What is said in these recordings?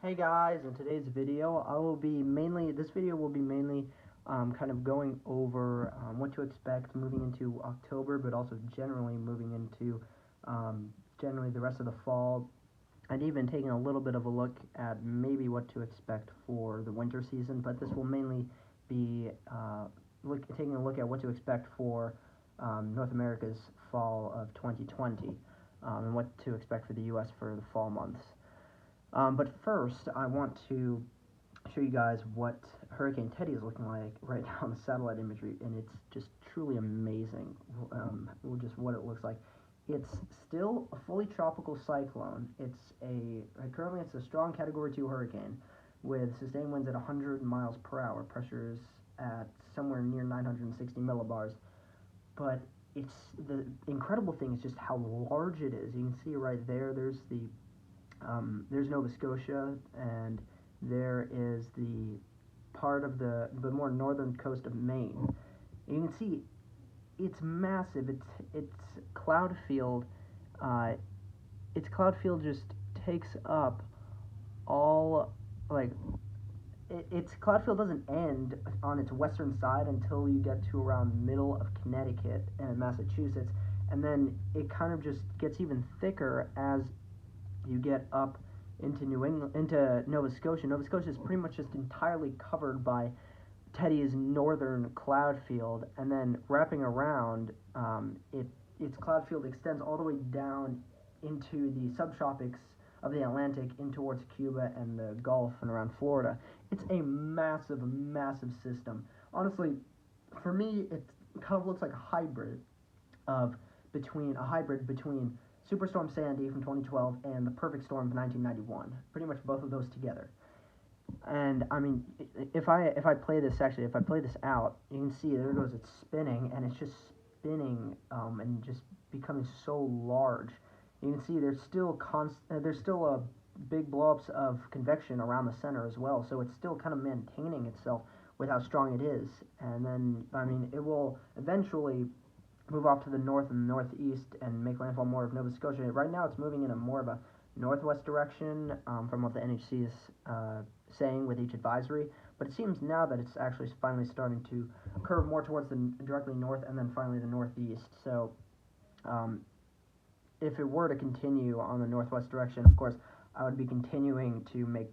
Hey guys, in today's video, this video will be mainly kind of going over what to expect moving into October, but also generally moving into generally the rest of the fall, and even taking a little bit of a look at maybe what to expect for the winter season. But this will mainly be taking a look at what to expect for North America's fall of 2020, and what to expect for the U.S. for the fall months. But first, I want to show you guys what Hurricane Teddy is looking like right now on the satellite imagery, and it's just truly amazing. Just what it looks like. It's still a fully tropical cyclone. Currently it's a strong Category 2 hurricane with sustained winds at 100 miles per hour. Pressures at somewhere near 960 millibars. But the incredible thing is just how large it is. You can see right there. There's Nova Scotia, and there is the part of the more northern coast of Maine. And you can see it's massive. Its cloud field, just takes up all like its cloud field doesn't end on its western side until you get to around middle of Connecticut and Massachusetts, and then it kind of just gets even thicker as you get up into New England, into Nova Scotia. Nova Scotia is pretty much just entirely covered by Teddy's northern cloud field, and then wrapping around, its cloud field extends all the way down into the subtropics of the Atlantic in towards Cuba and the Gulf and around Florida. It's a massive, massive system. Honestly, for me, it kind of looks like a hybrid between Superstorm Sandy from 2012 and the Perfect Storm of 1991. Pretty much both of those together. And I mean, if I play this out, you can see there it goes. It's spinning, and it's just spinning and just becoming so large. You can see there's still a big blowups of convection around the center as well. So it's still kind of maintaining itself with how strong it is. And then I mean, it will eventually move off to the north and northeast and make landfall more of Nova Scotia. Right now, it's moving in a more of a northwest direction from what the NHC is saying with each advisory. But it seems now that it's actually finally starting to curve more towards the directly north and then finally the northeast. So if it were to continue on the northwest direction, of course, I would be continuing to make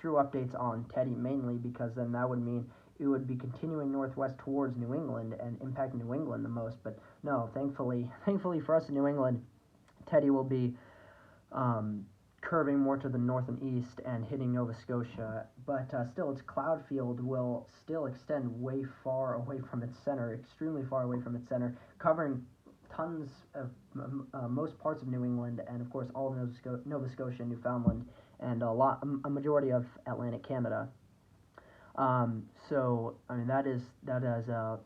true updates on Teddy mainly, because then that would mean it would be continuing northwest towards New England and impacting New England the most. But no, thankfully for us in New England, Teddy will be curving more to the north and east and hitting Nova Scotia. But still, its cloud field will still extend way far away from its center, extremely far away from its center, covering tons of most parts of New England, and of course all of Nova Scotia, Newfoundland, and a majority of Atlantic Canada. So I mean that is a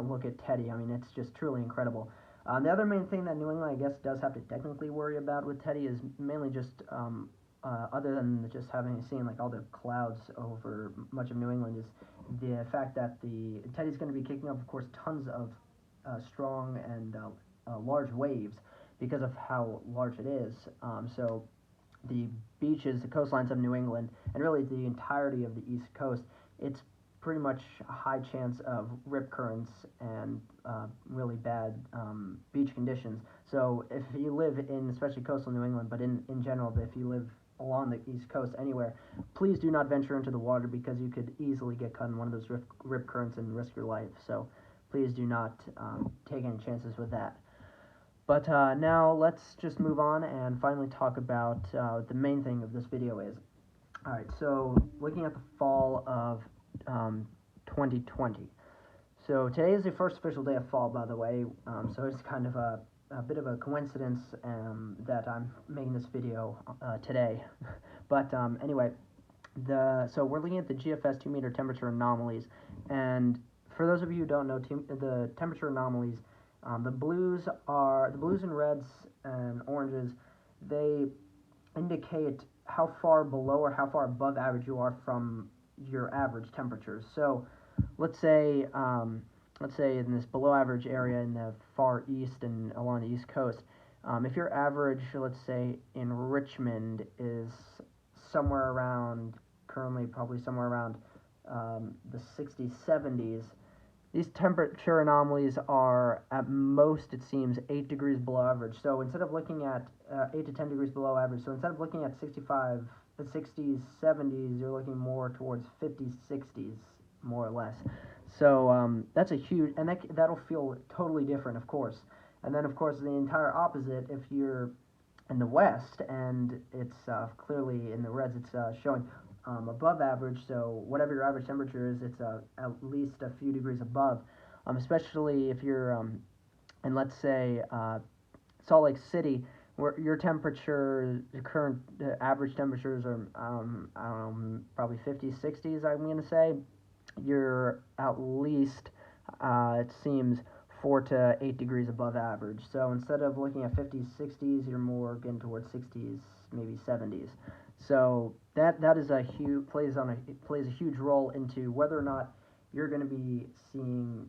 look at Teddy. I mean, it's just truly incredible. The other main thing that New England, I guess, does have to technically worry about with Teddy is mainly just other than just seen like all the clouds over much of New England, is the fact that the Teddy's going to be kicking up, of course, tons of strong and large waves because of how large it is. So the beaches, the coastlines of New England, and really the entirety of the East Coast, it's pretty much a high chance of rip currents and really bad beach conditions. So if you live in, especially coastal New England, but in general, if you live along the East Coast anywhere, please do not venture into the water, because you could easily get caught in one of those rip currents and risk your life. So please do not take any chances with that. But now let's just move on and finally talk about the main thing of this video is. Alright, so looking at the fall of 2020. So today is the first official day of fall, by the way, so it's kind of a bit of a coincidence that I'm making this video today. But anyway, so we're looking at the GFS 2-meter temperature anomalies, and for those of you who don't know, the temperature anomalies, the blues and reds and oranges, they indicate how far below or how far above average you are from your average temperatures. So let's say in this below average area in the far east and along the East Coast, if your average, let's say in Richmond, is somewhere around, currently probably somewhere around the 60s, 70s. These temperature anomalies are at most, it seems, 8 degrees below average. So instead of looking at 8 to 10 degrees below average, so instead of looking at 65, the 60s, 70s, you're looking more towards 50s, 60s, more or less. So that's a huge, and that'll feel totally different, of course. And then, of course, the entire opposite, if you're in the west and it's clearly in the reds, it's showing above average. So whatever your average temperature is, it's at least a few degrees above. Especially if you're in, let's say, Salt Lake City, where your temperature, the current average temperatures are, I don't know, probably 50s, 60s, I'm going to say. You're at least, it seems, 4 to 8 degrees above average. So instead of looking at 50s, 60s, you're more getting towards 60s, maybe 70s. So that is a huge plays a huge role into whether or not you're going to be seeing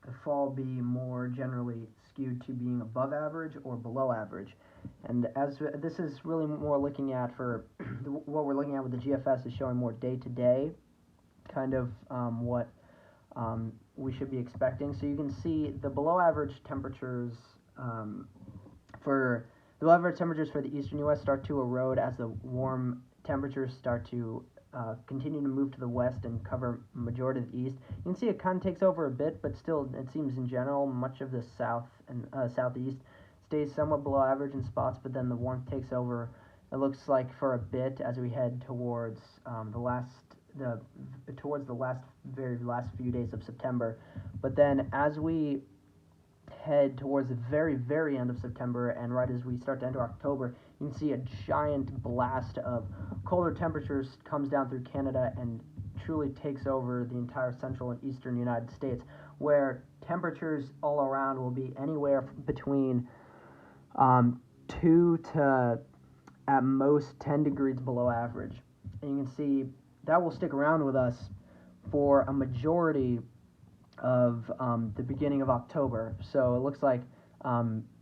the fall be more generally skewed to being above average or below average. And as this is really more looking at for what we're looking at with the GFS is showing more day to day kind of what we should be expecting. So you can see the below average temperatures for the below average temperatures for the Eastern U.S. start to erode as the warm temperatures start to continue to move to the west and cover majority of the east. You can see it kind of takes over a bit, but still, it seems in general, much of the south and southeast stays somewhat below average in spots, but then the warmth takes over. It looks like for a bit as we head towards the very last few days of September. But then as we head towards the very, very end of September and right as we start to enter October, you can see a giant blast of colder temperatures comes down through Canada and truly takes over the entire central and eastern United States, where temperatures all around will be anywhere between 2 to at most 10 degrees below average. And you can see that will stick around with us for a majority of the beginning of October. So it looks like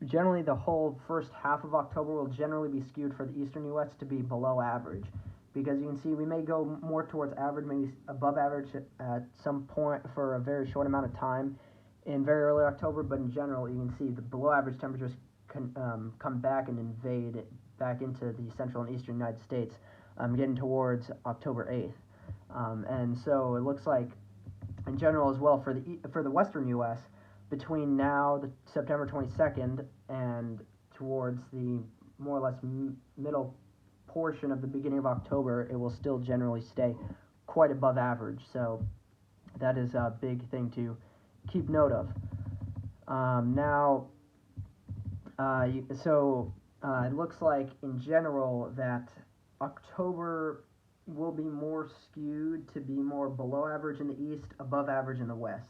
generally the whole first half of October will generally be skewed for the Eastern U.S. to be below average, because you can see we may go more towards average, maybe above average at some point for a very short amount of time in very early October, but in general you can see the below average temperatures come back and invade back into the central and eastern United States, getting towards October 8th. And so it looks like in general as well for the western U.S. between now, the September 22nd, and towards the more or less middle portion of the beginning of October, it will still generally stay quite above average. So that is a big thing to keep note of. It looks like in general that October will be more skewed to be more below average in the east, above average in the west.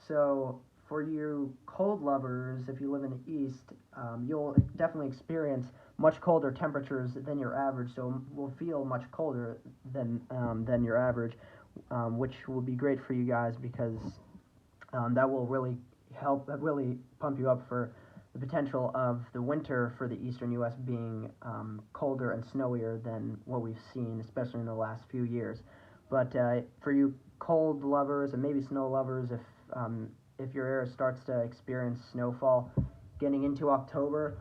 So for you cold lovers, if you live in the east, you'll definitely experience much colder temperatures than your average. So will feel much colder than your average, which will be great for you guys because that will really pump you up for the potential of the winter for the eastern U.S. being colder and snowier than what we've seen, especially in the last few years. But for you cold lovers and maybe snow lovers, if your area starts to experience snowfall getting into October,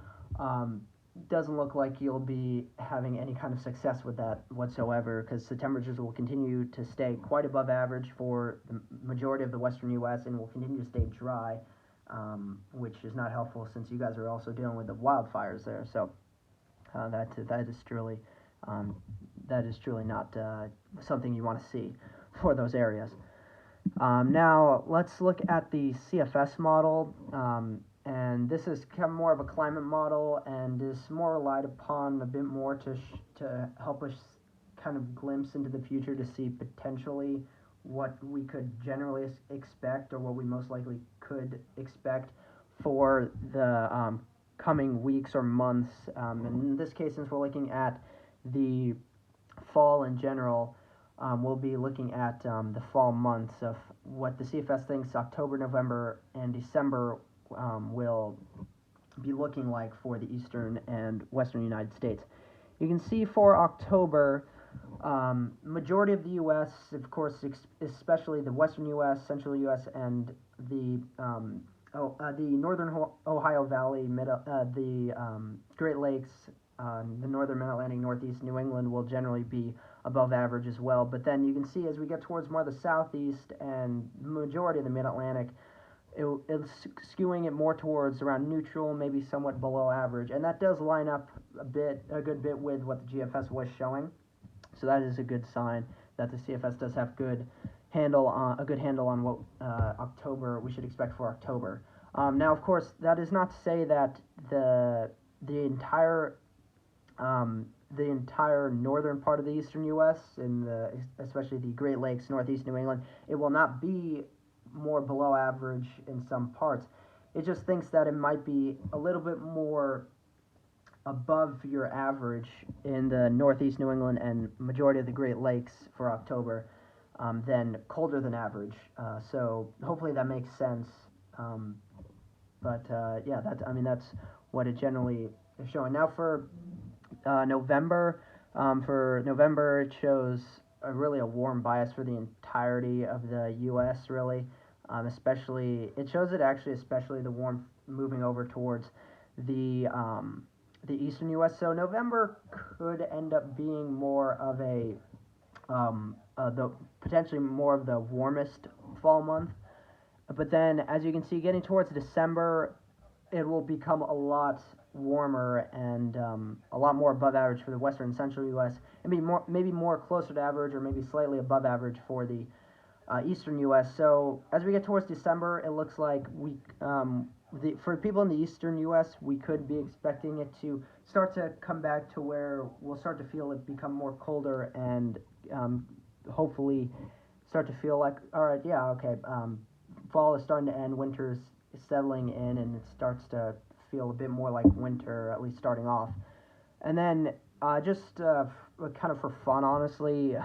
doesn't look like you'll be having any kind of success with that whatsoever, because the temperatures will continue to stay quite above average for the majority of the western U.S. and will continue to stay dry, which is not helpful since you guys are also dealing with the wildfires there. So that is truly not something you want to see for those areas. Now let's look at the CFS model, and this is kind of more of a climate model and is more relied upon a bit more to help us kind of glimpse into the future to see potentially what we could generally expect or what we most likely could expect for the coming weeks or months. In this case, since we're looking at the fall in general, we'll be looking at the fall months of what the CFS thinks October, November, and December will be looking like for the eastern and western United States. You can see for October, Majority of the U.S., of course, especially the Western U.S., Central U.S., and the Northern Ohio Valley, the Great Lakes, the Northern Mid-Atlantic, Northeast New England will generally be above average as well. But then you can see as we get towards more of the Southeast and majority of the Mid-Atlantic, it's skewing it more towards around neutral, maybe somewhat below average, and that does line up a good bit with what the GFS was showing. So that is a good sign that the CFS does have a good handle on what October we should expect for October. Now, of course, that is not to say that the entire the entire northern part of the eastern U.S. Especially the Great Lakes, Northeast New England, it will not be more below average in some parts. It just thinks that it might be a little bit more above your average in the Northeast New England and majority of the Great Lakes for October, than colder than average. So hopefully that makes sense. Yeah, that's what it generally is showing. Now November, for November it shows really a warm bias for the entirety of the U.S. really. Especially it shows it actually especially the warm moving over towards the Eastern U.S. So November could end up being more of the potentially more of the warmest fall month. But then, as you can see, getting towards December, it will become a lot warmer and a lot more above average for the Western and Central U.S. and maybe more closer to average or maybe slightly above average for the Eastern U.S. So as we get towards December, it looks like for people in the Eastern U.S., we could be expecting it to start to come back to where we'll start to feel it become more colder and hopefully start to feel like, all right, yeah, okay, fall is starting to end, winter's settling in, and it starts to feel a bit more like winter, at least starting off. And then just kind of for fun, honestly,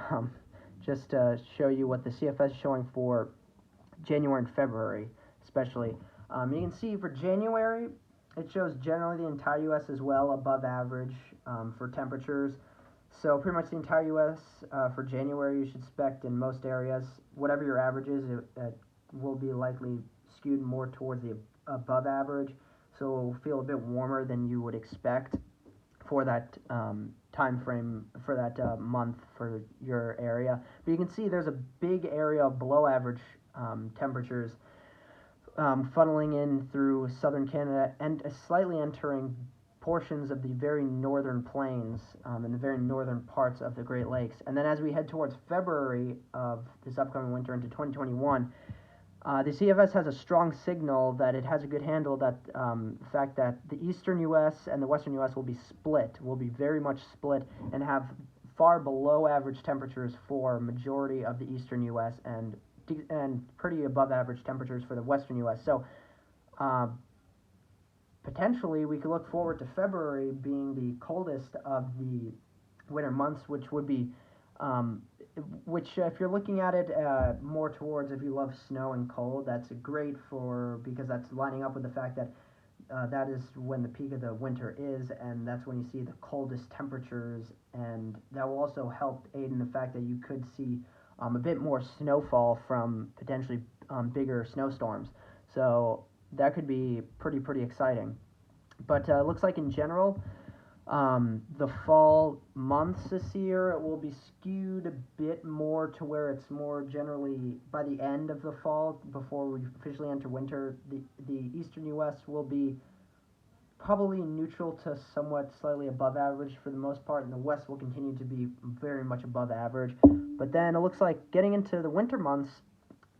just to show you what the CFS is showing for January and February, especially. You can see for January, it shows generally the entire U.S. as well above average for temperatures. So pretty much the entire U.S. For January, you should expect in most areas, whatever your average is, it will be likely skewed more towards the above average. So it will feel a bit warmer than you would expect for that time frame, for that month for your area. But you can see there's a big area of below average temperatures funneling in through southern Canada and slightly entering portions of the very northern plains and the very northern parts of the Great Lakes. And then as we head towards February of this upcoming winter into 2021, the CFS has a strong signal that it has a good handle that the fact that the Eastern U.S. and the Western U.S. will be very much split, and have far below average temperatures for majority of the Eastern U.S. and pretty above average temperatures for the Western U.S. So potentially we could look forward to February being the coldest of the winter months, which would be if you're looking at it more towards if you love snow and cold, that's great because that's lining up with the fact that that is when the peak of the winter is, and that's when you see the coldest temperatures, and that will also help aid in the fact that you could see a bit more snowfall from potentially bigger snowstorms. So that could be pretty exciting. But it looks like in general, the fall months this year, it will be skewed a bit more to where it's more generally by the end of the fall before we officially enter winter. The Eastern U.S. will be probably neutral to somewhat slightly above average for the most part, and the West will continue to be very much above average. But then it looks like getting into the winter months,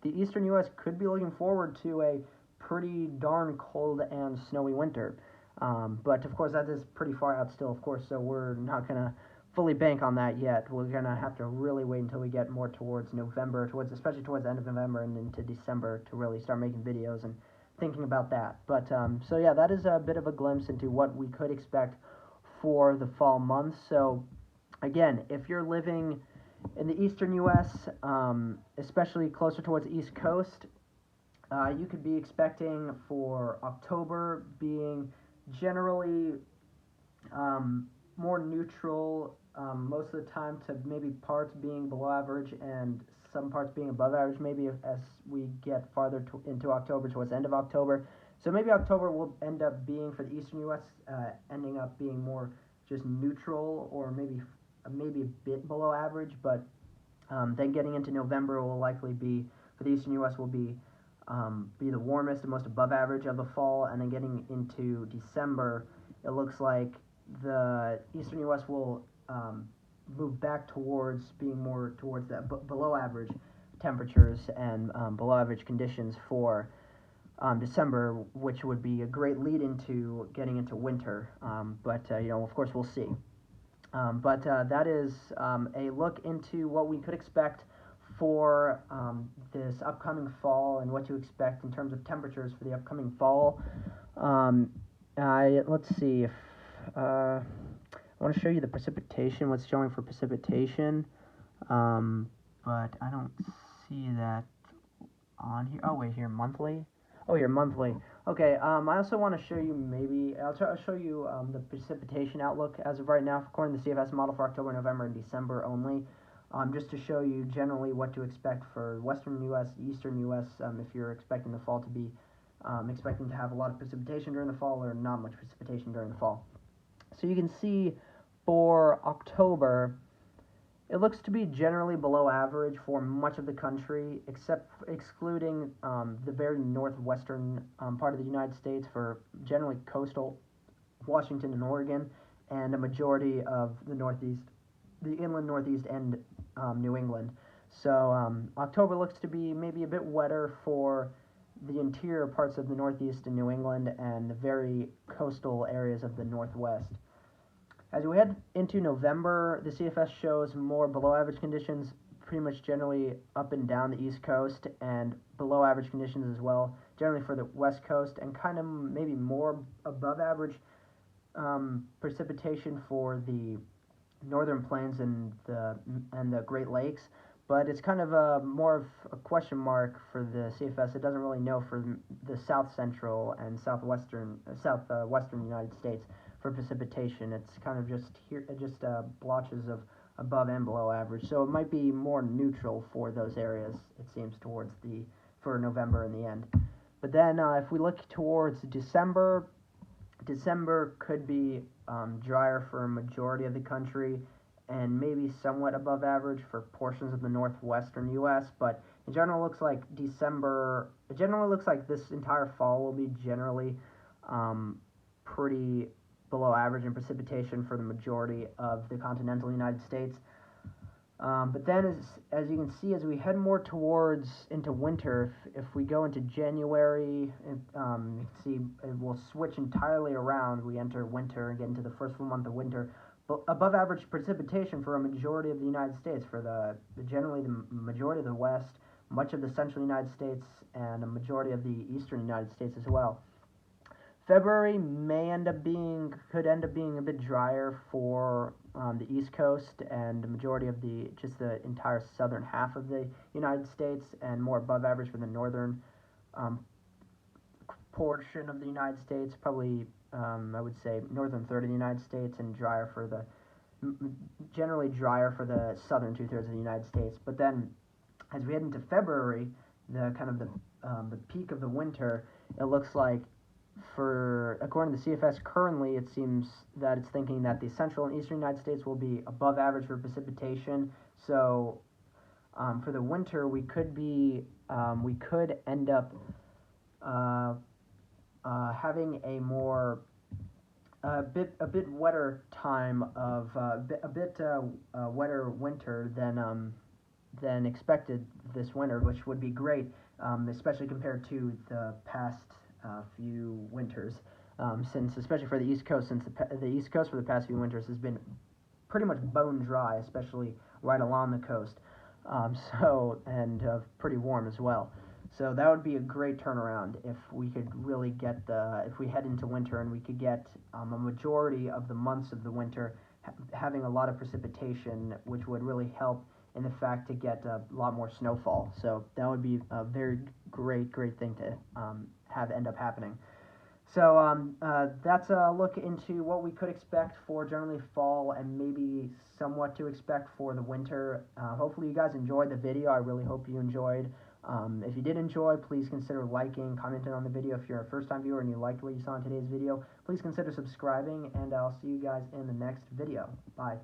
the Eastern U.S. could be looking forward to a pretty darn cold and snowy winter. But of course that is pretty far out still, of course, so we're not going to fully bank on that yet. We're going to have to really wait until we get more towards November, especially towards the end of November and into December to really start making videos and thinking about that. But so yeah, that is a bit of a glimpse into what we could expect for the fall months. So again, if you're living in the Eastern U.S., especially closer towards the East Coast, you could be expecting for October being generally more neutral most of the time to maybe parts being below average and some parts being above average, maybe as we get farther into October, towards the end of October. So maybe October will end up being, for the Eastern U.S., ending up being more just neutral, or maybe a bit below average. But then getting into November will likely be, for the Eastern U.S., will be the warmest and most above average of the fall. And then getting into December, it looks like the Eastern U.S. will move back towards being more towards that below average temperatures and below average conditions for December, which would be a great lead into getting into winter. But of course, we'll see. But that is a look into what we could expect for this upcoming fall and what to expect in terms of temperatures for the upcoming fall. Let's see if I want to show you the precipitation, what's showing for precipitation, but I don't see that on here. Oh, wait, here, monthly. Oh, here, monthly. Okay, I also want to show you I'll show you the precipitation outlook as of right now, according to the CFS model for October, November, and December only, just to show you generally what to expect for Western U.S., Eastern U.S., if you're expecting the fall to be, expecting to have a lot of precipitation during the fall or not much precipitation during the fall. So you can see for October, it looks to be generally below average for much of the country, excluding the very northwestern part of the United States, for generally coastal Washington and Oregon, and a majority of the Northeast, the inland Northeast, and New England. So October looks to be maybe a bit wetter for the interior parts of the Northeast and New England, and the very coastal areas of the Northwest. As we head into November, the CFS shows more below average conditions, pretty much generally up and down the East Coast, and below average conditions as well, generally for the West Coast, and kind of maybe more above average precipitation for the northern plains and the Great Lakes. But it's kind of more of a question mark for the CFS. It doesn't really know for the south central and southwestern United States for precipitation. It's kind of just blotches of above and below average. So it might be more neutral for those areas, it seems, for November in the end. But then if we look towards December could be drier for a majority of the country, and maybe somewhat above average for portions of the northwestern U.S. But in general, looks like this entire fall will be generally pretty below average in precipitation for the majority of the continental United States. But then, as you can see, as we head more into winter, if we go into January, you can see it will switch entirely around. We enter winter and get into the first full month of winter. Above average precipitation for a majority of the United States, for generally the majority of the West, much of the central United States, and a majority of the eastern United States as well. February could end up being a bit drier for the East Coast and the majority of the entire southern half of the United States, and more above average for the northern portion of the United States, probably I would say northern third of the United States, and generally drier for the southern 2/3 of the United States. But then, as we head into February, the peak of the winter, it looks like, according to the CFS currently, it seems that it's thinking that the central and eastern United States will be above average for precipitation. So for the winter, we could end up having a bit wetter time of wetter winter than expected this winter, which would be great, especially compared to the past few winters, since, especially for the East Coast, the East Coast for the past few winters has been pretty much bone dry, especially right along the coast, and pretty warm as well. So that would be a great turnaround if we could really if we head into winter and we could get a majority of the months of the winter having a lot of precipitation, which would really help in the fact to get a lot more snowfall. So that would be a very great thing to end up happening. So that's a look into what we could expect for generally fall and maybe somewhat to expect for the winter. Hopefully you guys enjoyed the video. I really hope you enjoyed. If you did enjoy, please consider liking, commenting on the video. If you're a first-time viewer and you liked what you saw in today's video, please consider subscribing, and I'll see you guys in the next video. Bye.